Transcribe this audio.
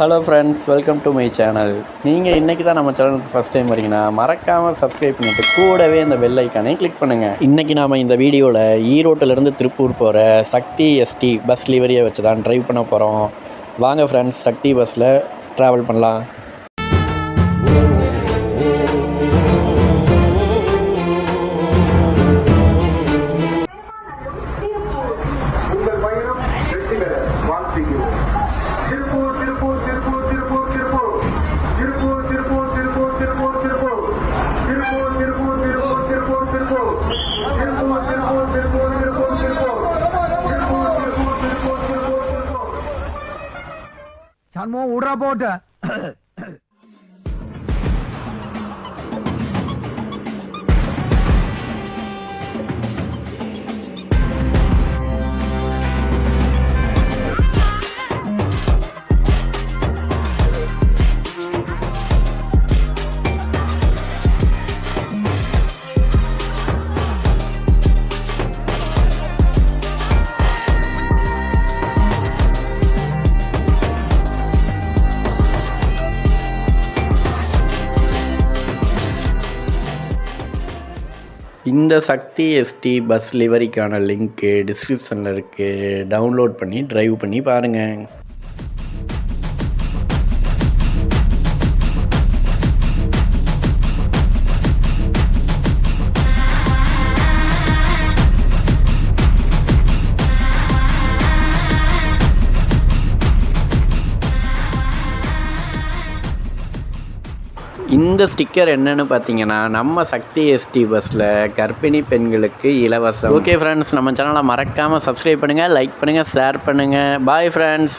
Hello friends, welcome to my channel. நீங்கள் இன்றைக்கி தான் நம்ம சேனலுக்கு ஃபஸ்ட் டைம் வரீங்கன்னா மறக்காமல் சப்ஸ்கிரைப் பண்ணிவிட்டு கூடவே இந்த பெல் ஐக்கானே கிளிக் பண்ணுங்கள். இன்றைக்கி நாம் இந்த வீடியோவில் ஈரோட்டிலேருந்து திருப்பூர் போகிற சக்தி எஸ்டி பஸ் லிவரியை வச்சு தான் ட்ரைவ் பண்ண போகிறோம். வாங்க ஃப்ரெண்ட்ஸ், சக்தி பஸ்ஸில் ட்ராவல் பண்ணலாம். சண்முகம் விடுறா போட்ட இந்த சக்தி எஸ்டி பஸ் லிவரிக்கான லிங்க்கு டிஸ்கிரிப்ஷனில் இருக்குது. டவுன்லோட் பண்ணி ட்ரைவ் பண்ணி பாருங்கள். இந்த ஸ்டிக்கர் என்னென்னு பார்த்தீங்கன்னா, நம்ம சக்தி எஸ்டி பஸ்ஸில் கர்ப்பிணி பெண்களுக்கு இலவசம். ஓகே ஃப்ரெண்ட்ஸ், நம்ம சேனலை மறக்காமல் சப்ஸ்கிரைப் பண்ணுங்கள், லைக் பண்ணுங்கள், ஷேர் பண்ணுங்கள். Bye friends.